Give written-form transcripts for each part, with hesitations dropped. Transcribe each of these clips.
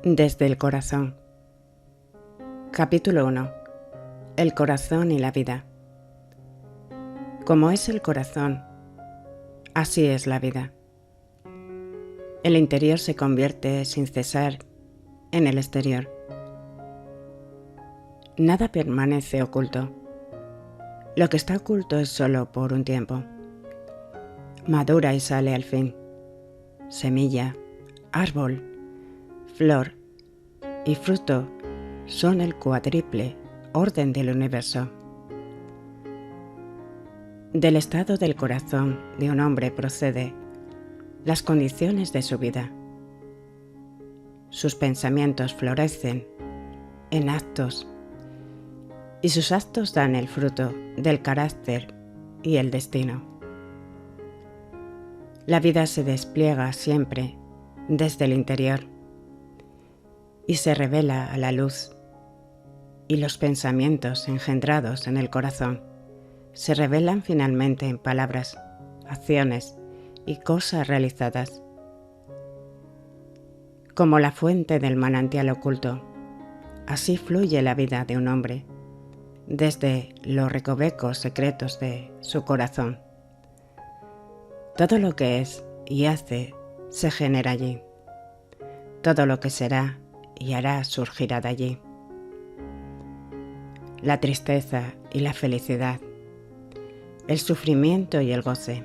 Desde el corazón. Capítulo 1. El corazón y la vida. Como es el corazón, así es la vida. El interior se convierte sin cesar en el exterior. Nada permanece oculto. Lo que está oculto es solo por un tiempo. Madura y sale al fin. Semilla, árbol, flor y fruto son el cuádruple orden del universo. Del estado del corazón de un hombre procede las condiciones de su vida. Sus pensamientos florecen en actos y sus actos dan el fruto del carácter y el destino. La vida se despliega siempre desde el interior y se revela a la luz, y los pensamientos engendrados en el corazón se revelan finalmente en palabras, acciones y cosas realizadas. Como la fuente del manantial oculto, así fluye la vida de un hombre desde los recovecos secretos de su corazón. Todo lo que es y hace se genera allí. Todo lo que será y hará surgirá de allí. La tristeza y la felicidad, el sufrimiento y el goce,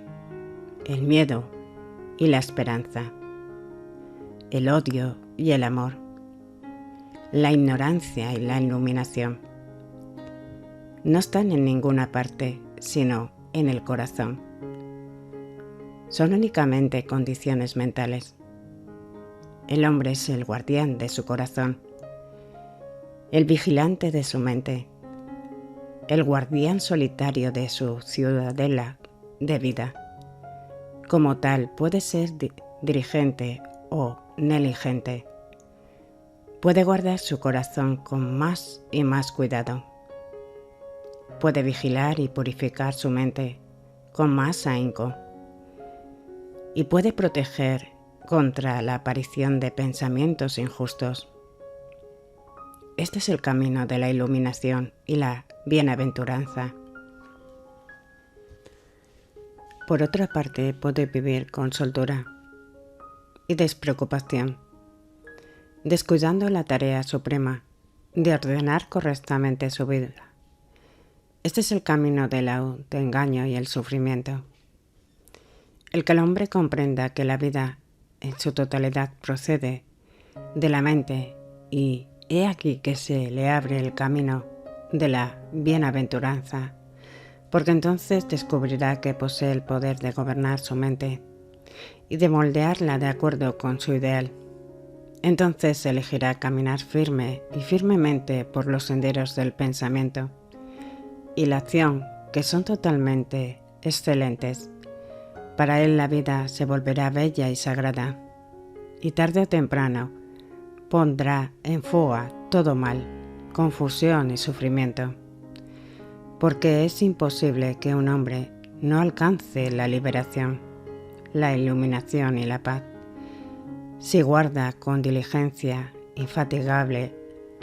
el miedo y la esperanza, el odio y el amor, la ignorancia y la iluminación, no están en ninguna parte sino en el corazón. Son únicamente condiciones mentales. El hombre es el guardián de su corazón, el vigilante de su mente, el guardián solitario de su ciudadela de vida. Como tal, puede ser dirigente o negligente. Puede guardar su corazón con más y más cuidado. Puede vigilar y purificar su mente con más ahínco. Y puede proteger contra la aparición de pensamientos injustos. Este es el camino de la iluminación y la bienaventuranza. Por otra parte, puede vivir con soltura y despreocupación, descuidando la tarea suprema de ordenar correctamente su vida. Este es el camino del autoengaño y el sufrimiento. El que el hombre comprenda que la vida en su totalidad procede de la mente, y he aquí que se le abre el camino de la bienaventuranza, porque entonces descubrirá que posee el poder de gobernar su mente y de moldearla de acuerdo con su ideal. Entonces elegirá caminar firme y firmemente por los senderos del pensamiento y la acción, que son totalmente excelentes. Para él la vida se volverá bella y sagrada, y tarde o temprano pondrá en fuga todo mal, confusión y sufrimiento, porque es imposible que un hombre no alcance la liberación, la iluminación y la paz, si guarda con diligencia infatigable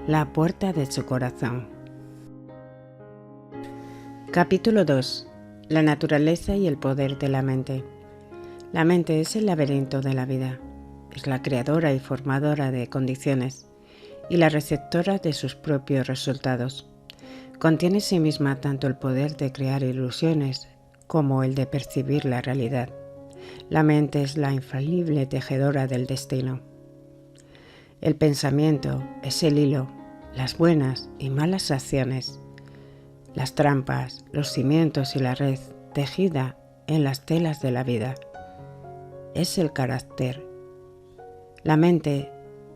la puerta de su corazón. Capítulo 2. La naturaleza y el poder de la mente. La mente es el laberinto de la vida. Es la creadora y formadora de condiciones y la receptora de sus propios resultados. Contiene en sí misma tanto el poder de crear ilusiones como el de percibir la realidad. La mente es la infalible tejedora del destino. El pensamiento es el hilo, las buenas y malas acciones, las trampas, los cimientos y la red tejida en las telas de la vida. Es el carácter. La mente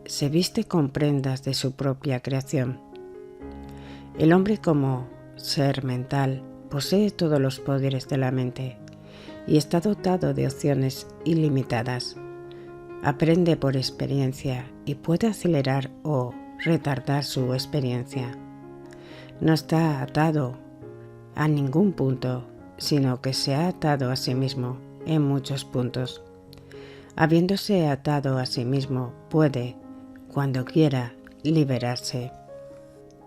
se viste con prendas de su propia creación. El hombre como ser mental posee todos los poderes de la mente y está dotado de opciones ilimitadas. Aprende por experiencia y puede acelerar o retardar su experiencia. No está atado a ningún punto, sino que se ha atado a sí mismo en muchos puntos. Habiéndose atado a sí mismo, puede, cuando quiera liberarse.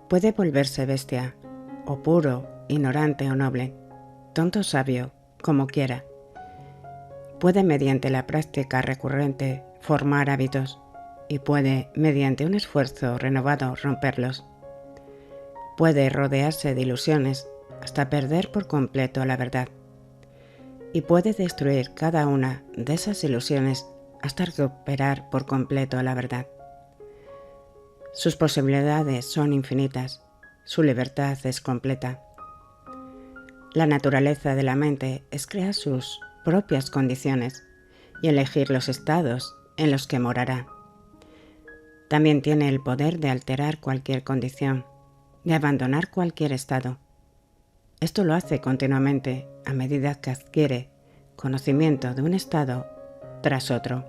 Puede volverse bestia, o puro, ignorante o noble, tonto o sabio, como quiera. Puede mediante la práctica recurrente formar hábitos y puede mediante un esfuerzo renovado romperlos. Puede rodearse de ilusiones hasta perder por completo la verdad y puede destruir cada una de esas ilusiones hasta recuperar por completo la verdad. Sus posibilidades son infinitas, su libertad es completa. La naturaleza de la mente es crear sus propias condiciones y elegir los estados en los que morará. También tiene el poder de alterar cualquier condición, de abandonar cualquier estado. Esto lo hace continuamente a medida que adquiere conocimiento de un estado tras otro,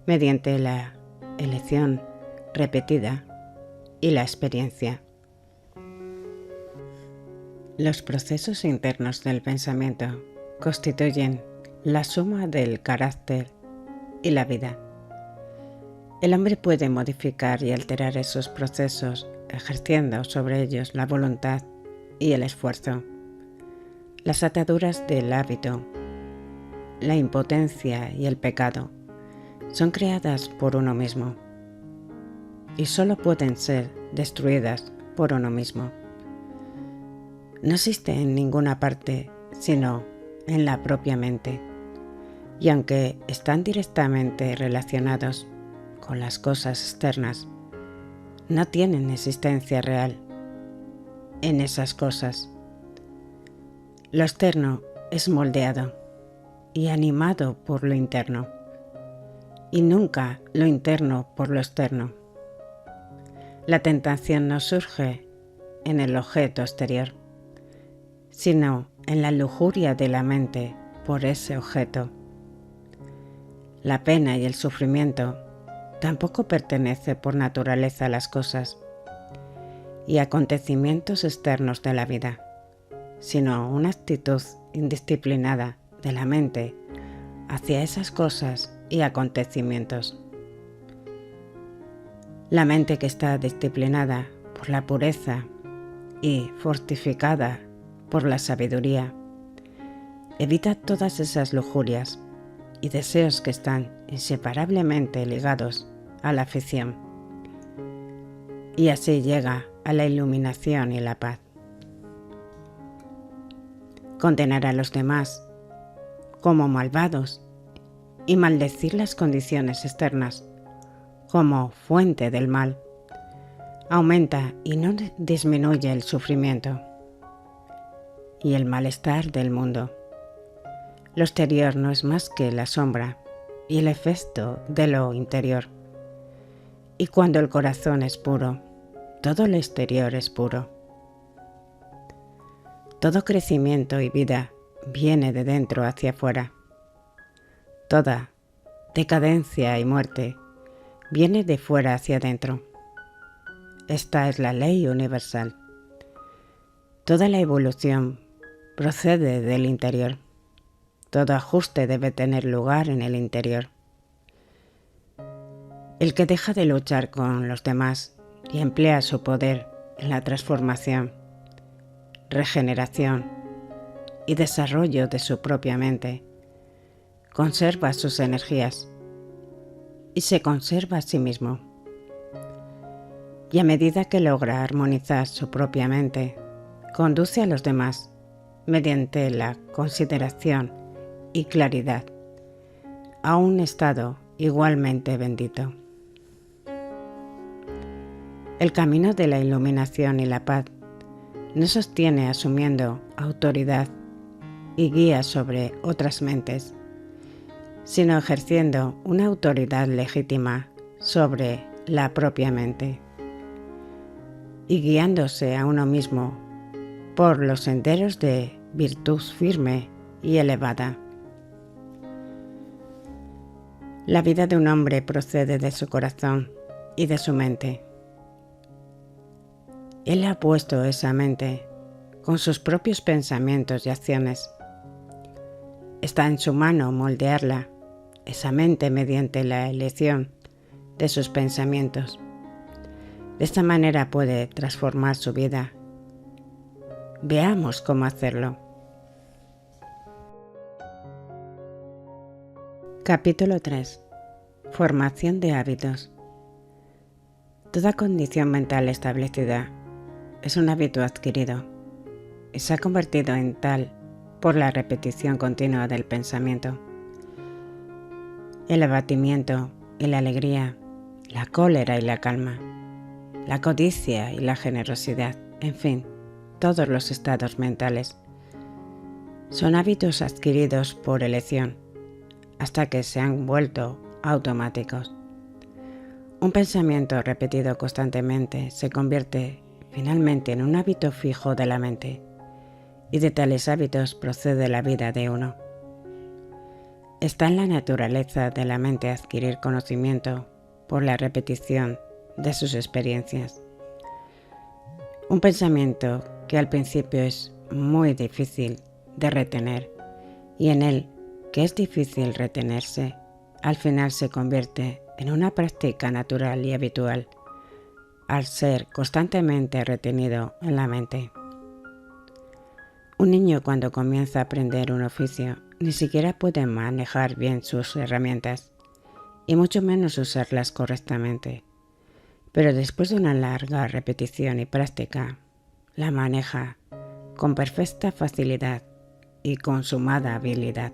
mediante la elección repetida y la experiencia. Los procesos internos del pensamiento constituyen la suma del carácter y la vida. El hombre puede modificar y alterar esos procesos ejerciendo sobre ellos la voluntad y el esfuerzo. Las ataduras del hábito, la impotencia y el pecado son creadas por uno mismo y solo pueden ser destruidas por uno mismo. No existe en ninguna parte sino en la propia mente, y aunque están directamente relacionados con las cosas externas, no tienen existencia real en esas cosas. Lo externo es moldeado y animado por lo interno, y nunca lo interno por lo externo. La tentación no surge en el objeto exterior, sino en la lujuria de la mente por ese objeto. La pena y el sufrimiento tampoco pertenece por naturaleza a las cosas y acontecimientos externos de la vida, sino una actitud indisciplinada de la mente hacia esas cosas y acontecimientos. La mente que está disciplinada por la pureza y fortificada por la sabiduría evita todas esas lujurias y deseos que están inseparablemente ligados a la afición, y así llega a la iluminación y la paz. Condenar a los demás como malvados y maldecir las condiciones externas como fuente del mal aumenta y no disminuye el sufrimiento y el malestar del mundo. Lo exterior no es más que la sombra y el efecto de lo interior. Y cuando el corazón es puro, todo el exterior es puro. Todo crecimiento y vida viene de dentro hacia afuera. Toda decadencia y muerte viene de fuera hacia adentro. Esta es la ley universal. Toda la evolución procede del interior. Todo ajuste debe tener lugar en el interior. El que deja de luchar con los demás y emplea su poder en la transformación, regeneración y desarrollo de su propia mente, conserva sus energías y se conserva a sí mismo. Y a medida que logra armonizar su propia mente, conduce a los demás mediante la consideración y claridad a un estado igualmente bendito. El camino de la iluminación y la paz no sostiene asumiendo autoridad y guía sobre otras mentes, sino ejerciendo una autoridad legítima sobre la propia mente y guiándose a uno mismo por los senderos de virtud firme y elevada. La vida de un hombre procede de su corazón y de su mente. Él ha puesto esa mente con sus propios pensamientos y acciones. Está en su mano moldearla, esa mente mediante la elección de sus pensamientos. De esta manera puede transformar su vida. Veamos cómo hacerlo. Capítulo 3. Formación de hábitos. Toda condición mental establecida es un hábito adquirido y se ha convertido en tal por la repetición continua del pensamiento. El abatimiento y la alegría, la cólera y la calma, la codicia y la generosidad, en fin, todos los estados mentales, son hábitos adquiridos por elección hasta que se han vuelto automáticos. Un pensamiento repetido constantemente se convierte finalmente en un hábito fijo de la mente, y de tales hábitos procede la vida de uno. Está en la naturaleza de la mente adquirir conocimiento por la repetición de sus experiencias. Un pensamiento que al principio es muy difícil de retener y en el que es difícil retenerse, al final se convierte en una práctica natural y habitual, al ser constantemente retenido en la mente. Un niño cuando comienza a aprender un oficio ni siquiera puede manejar bien sus herramientas, y mucho menos usarlas correctamente, pero después de una larga repetición y práctica, la maneja con perfecta facilidad y consumada habilidad.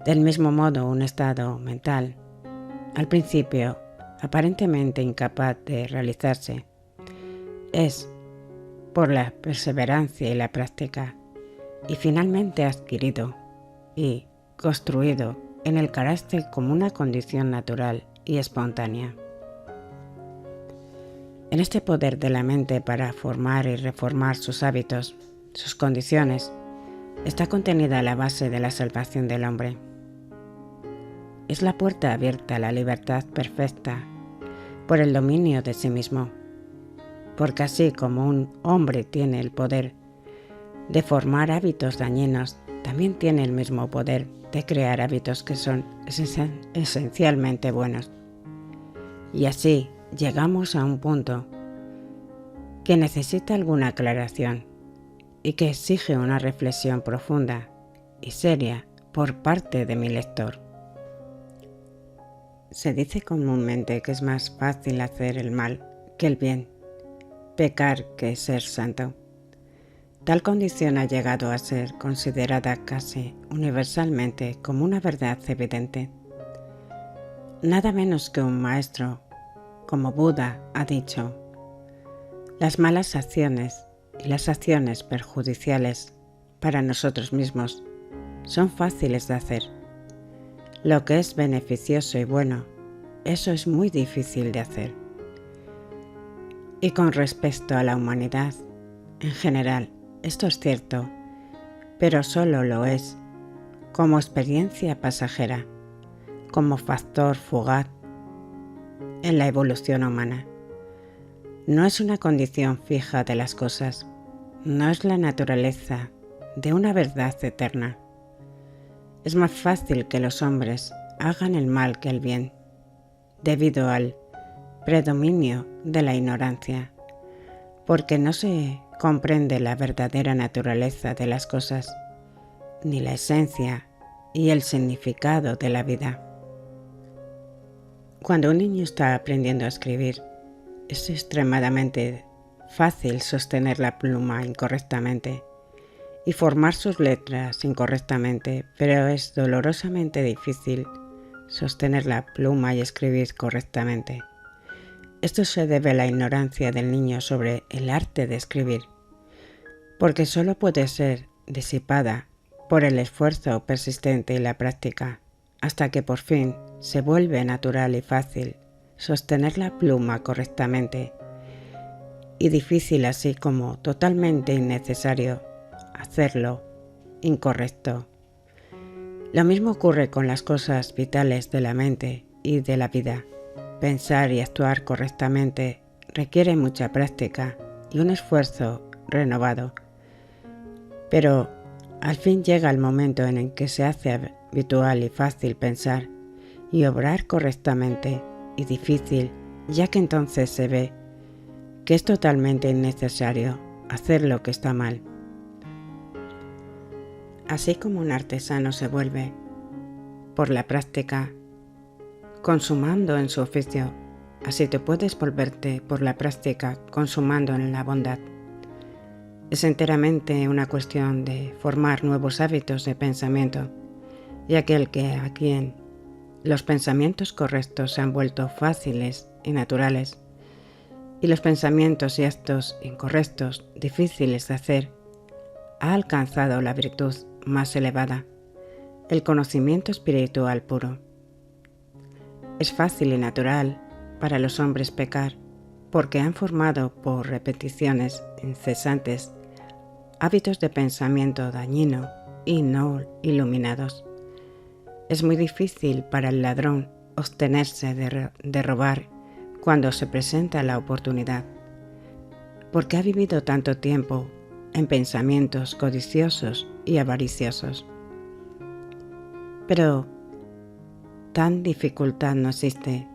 Del mismo modo, un estado mental, al principio aparentemente incapaz de realizarse, es, por la perseverancia y la práctica, y finalmente adquirido y construido en el carácter como una condición natural y espontánea. En este poder de la mente para formar y reformar sus hábitos, sus condiciones, está contenida la base de la salvación del hombre. Es la puerta abierta a la libertad perfecta por el dominio de sí mismo, porque así como un hombre tiene el poder de formar hábitos dañinos, también tiene el mismo poder de crear hábitos que son esencialmente buenos. Y así llegamos a un punto que necesita alguna aclaración y que exige una reflexión profunda y seria por parte de mi lector. Se dice comúnmente que es más fácil hacer el mal que el bien, pecar que ser santo. Tal condición ha llegado a ser considerada casi universalmente como una verdad evidente. Nada menos que un maestro, como Buda, ha dicho: las malas acciones y las acciones perjudiciales para nosotros mismos son fáciles de hacer. Lo que es beneficioso y bueno, eso es muy difícil de hacer. Y con respecto a la humanidad, en general, esto es cierto, pero solo lo es como experiencia pasajera, como factor fugaz en la evolución humana. No es una condición fija de las cosas, no es la naturaleza de una verdad eterna. Es más fácil que los hombres hagan el mal que el bien, debido al predominio de la ignorancia, porque no se comprende la verdadera naturaleza de las cosas, ni la esencia y el significado de la vida. Cuando un niño está aprendiendo a escribir, es extremadamente fácil sostener la pluma incorrectamente y formar sus letras incorrectamente, pero es dolorosamente difícil sostener la pluma y escribir correctamente. Esto se debe a la ignorancia del niño sobre el arte de escribir, porque solo puede ser disipada por el esfuerzo persistente y la práctica, hasta que por fin se vuelve natural y fácil sostener la pluma correctamente, y difícil así como totalmente innecesario hacerlo incorrecto. Lo mismo ocurre con las cosas vitales de la mente y de la vida. Pensar y actuar correctamente requiere mucha práctica y un esfuerzo renovado, pero al fin llega el momento en el que se hace habitual y fácil pensar y obrar correctamente y difícil, ya que entonces se ve que es totalmente innecesario hacer lo que está mal. Así como un artesano se vuelve, por la práctica, consumando en su oficio, así te puedes volverte por la práctica consumando en la bondad. Es enteramente una cuestión de formar nuevos hábitos de pensamiento, y a quien los pensamientos correctos se han vuelto fáciles y naturales, y los pensamientos y actos incorrectos difíciles de hacer, ha alcanzado la virtud más elevada, el conocimiento espiritual puro. Es fácil y natural para los hombres pecar, porque han formado por repeticiones incesantes hábitos de pensamiento dañino y no iluminados. Es muy difícil para el ladrón abstenerse de robar cuando se presenta la oportunidad, porque ha vivido tanto tiempo en pensamientos codiciosos y avariciosos. Pero tan dificultad no existe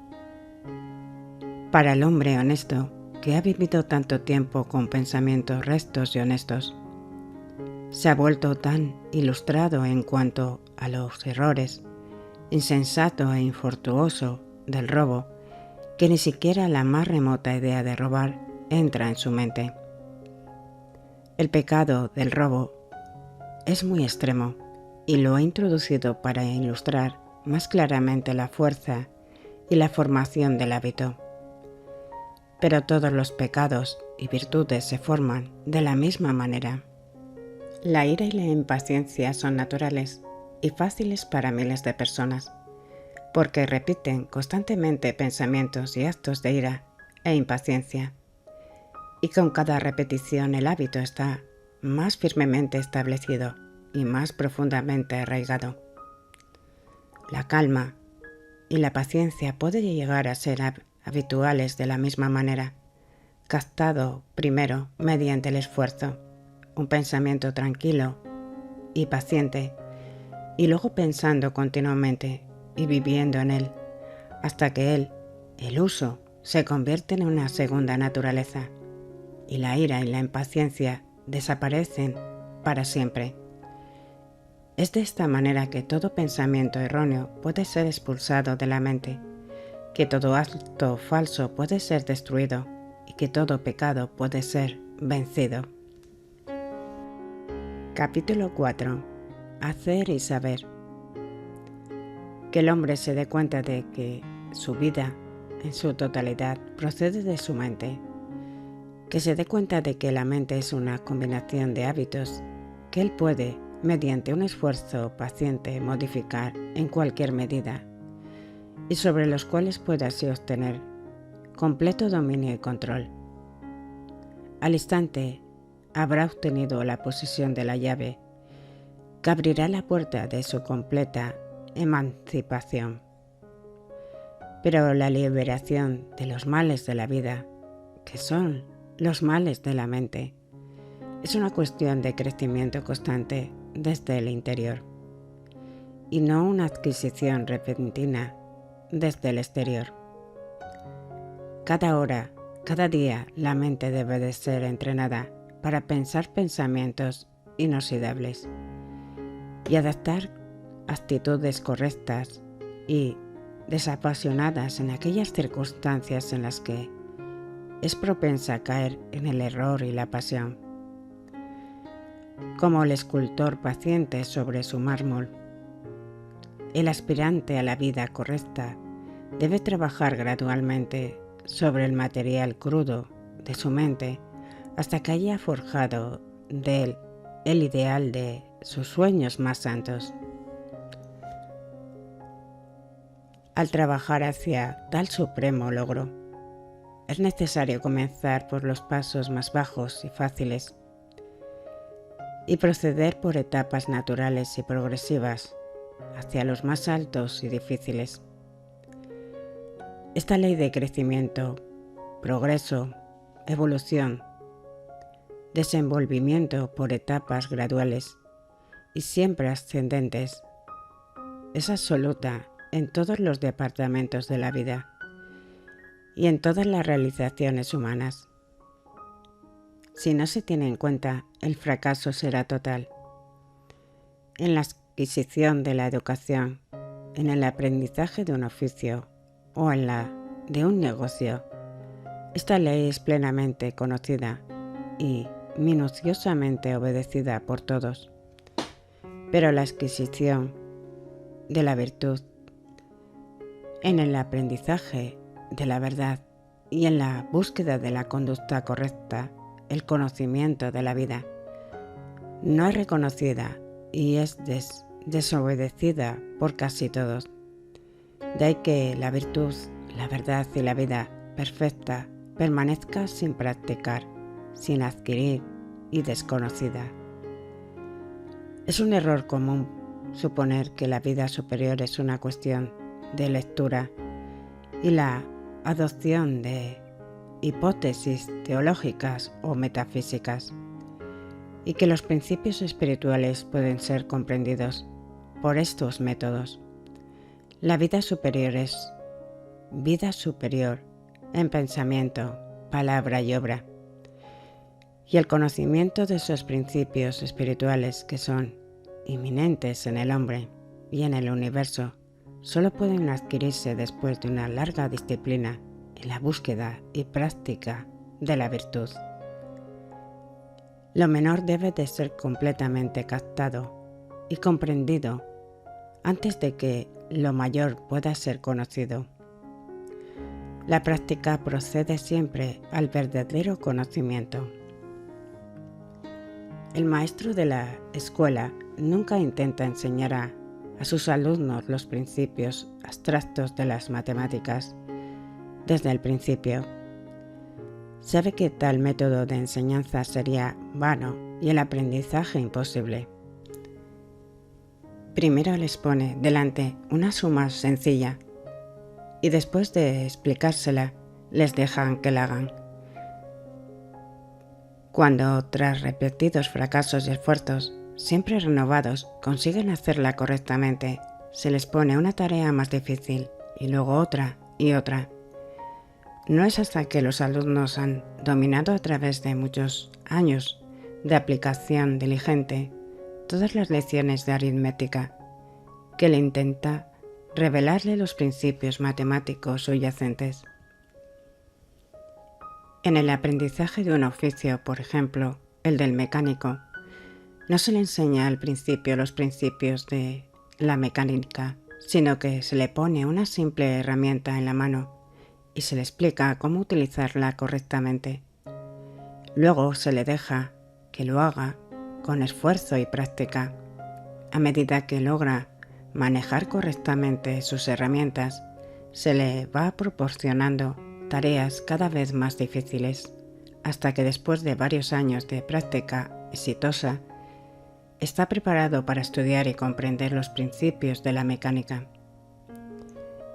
para el hombre honesto que ha vivido tanto tiempo con pensamientos rectos y honestos. Se ha vuelto tan ilustrado en cuanto a los errores, insensato e infortuoso del robo, que ni siquiera la más remota idea de robar entra en su mente. El pecado del robo es muy extremo y lo he introducido para ilustrar más claramente la fuerza y la formación del hábito. Pero todos los pecados y virtudes se forman de la misma manera. La ira y la impaciencia son naturales y fáciles para miles de personas, porque repiten constantemente pensamientos y actos de ira e impaciencia, y con cada repetición el hábito está más firmemente establecido y más profundamente arraigado. La calma y la paciencia pueden llegar a ser habituales de la misma manera, captado primero mediante el esfuerzo, un pensamiento tranquilo y paciente, y luego pensando continuamente y viviendo en él, hasta que el uso, se convierte en una segunda naturaleza, y la ira y la impaciencia desaparecen para siempre. Es de esta manera que todo pensamiento erróneo puede ser expulsado de la mente, que todo acto falso puede ser destruido y que todo pecado puede ser vencido. Capítulo 4. Hacer y saber. Que el hombre se dé cuenta de que su vida, en su totalidad, procede de su mente. Que se dé cuenta de que la mente es una combinación de hábitos que él puede, mediante un esfuerzo paciente, modificar en cualquier medida, y sobre los cuales puede así obtener completo dominio y control. Al instante, habrá obtenido la posesión de la llave que abrirá la puerta de su completa emancipación. Pero la liberación de los males de la vida, que son los males de la mente, es una cuestión de crecimiento constante desde el interior, y no una adquisición repentina desde el exterior. Cada hora, cada día, la mente debe de ser entrenada para pensar pensamientos inoxidables y adaptar actitudes correctas y desapasionadas en aquellas circunstancias en las que es propensa a caer en el error y la pasión. Como el escultor paciente sobre su mármol, el aspirante a la vida correcta debe trabajar gradualmente sobre el material crudo de su mente hasta que haya forjado de él el ideal de sus sueños más santos. Al trabajar hacia tal supremo logro, es necesario comenzar por los pasos más bajos y fáciles y proceder por etapas naturales y progresivas hacia los más altos y difíciles. Esta ley de crecimiento, progreso, evolución, desenvolvimiento por etapas graduales y siempre ascendentes, es absoluta en todos los departamentos de la vida y en todas las realizaciones humanas. Si no se tiene en cuenta, el fracaso será total. En la adquisición de la educación, en el aprendizaje de un oficio o en la de un negocio, esta ley es plenamente conocida y minuciosamente obedecida por todos. Pero la adquisición de la virtud, en el aprendizaje de la verdad y en la búsqueda de la conducta correcta, el conocimiento de la vida, no es reconocida y es desobedecida por casi todos. De ahí que la virtud, la verdad y la vida perfecta permanezca sin practicar, sin adquirir y desconocida. Es un error común suponer que la vida superior es una cuestión de lectura y la adopción de hipótesis teológicas o metafísicas, y que los principios espirituales pueden ser comprendidos por estos métodos. La vida superior es vida superior en pensamiento, palabra y obra, y el conocimiento de esos principios espirituales que son inminentes en el hombre y en el universo solo pueden adquirirse después de una larga disciplina en la búsqueda y práctica de la virtud. Lo menor debe de ser completamente captado y comprendido antes de que lo mayor pueda ser conocido. La práctica procede siempre al verdadero conocimiento. El maestro de la escuela nunca intenta enseñar a sus alumnos los principios abstractos de las matemáticas desde el principio. Sabe que tal método de enseñanza sería vano y el aprendizaje imposible. Primero les pone delante una suma sencilla y después de explicársela les dejan que la hagan. Cuando, tras repetidos fracasos y esfuerzos, siempre renovados, consiguen hacerla correctamente, se les pone una tarea más difícil y luego otra y otra. No es hasta que los alumnos han dominado a través de muchos años de aplicación diligente todas las lecciones de aritmética que le intenta revelarle los principios matemáticos subyacentes. En el aprendizaje de un oficio, por ejemplo, el del mecánico, no se le enseña al principio los principios de la mecánica, sino que se le pone una simple herramienta en la mano y se le explica cómo utilizarla correctamente. Luego se le deja que lo haga con esfuerzo y práctica. A medida que logra manejar correctamente sus herramientas, se le va proporcionando tareas cada vez más difíciles, hasta que después de varios años de práctica exitosa, está preparado para estudiar y comprender los principios de la mecánica.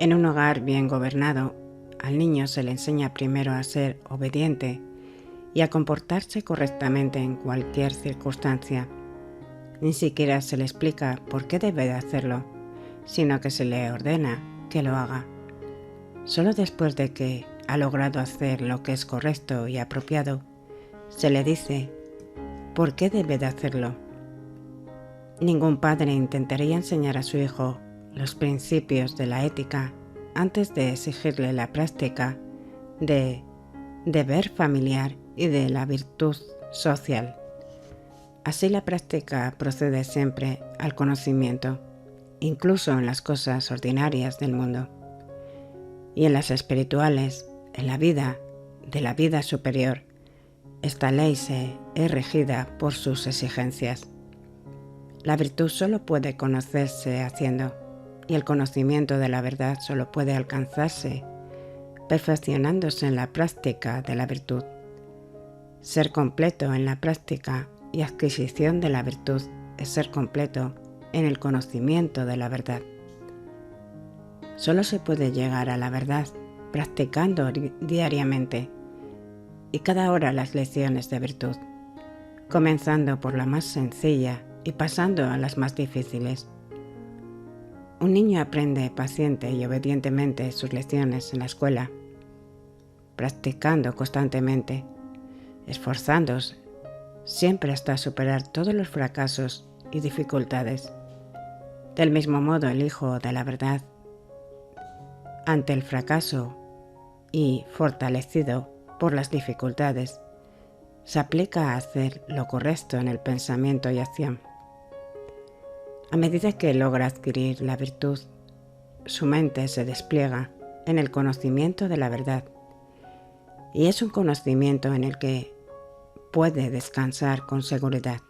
En un hogar bien gobernado, al niño se le enseña primero a ser obediente y a comportarse correctamente en cualquier circunstancia. Ni siquiera se le explica por qué debe de hacerlo, sino que se le ordena que lo haga. Solo después de que ha logrado hacer lo que es correcto y apropiado, se le dice por qué debe de hacerlo. Ningún padre intentaría enseñar a su hijo los principios de la ética antes de exigirle la práctica de deber familiar y de la virtud social. Así la práctica procede siempre al conocimiento, incluso en las cosas ordinarias del mundo. Y en las espirituales, en la vida de la vida superior, esta ley es regida por sus exigencias. La virtud solo puede conocerse haciendo, y el conocimiento de la verdad solo puede alcanzarse perfeccionándose en la práctica de la virtud. Ser completo en la práctica y adquisición de la virtud es ser completo en el conocimiento de la verdad. Solo se puede llegar a la verdad practicando diariamente y cada hora las lecciones de virtud, comenzando por la más sencilla y pasando a las más difíciles. Un niño aprende paciente y obedientemente sus lecciones en la escuela, practicando constantemente, esforzándose siempre hasta superar todos los fracasos y dificultades. Del mismo modo, el Hijo de la Verdad, ante el fracaso y fortalecido por las dificultades, se aplica a hacer lo correcto en el pensamiento y acción. A medida que logra adquirir la virtud, su mente se despliega en el conocimiento de la verdad, y es un conocimiento en el que puede descansar con seguridad.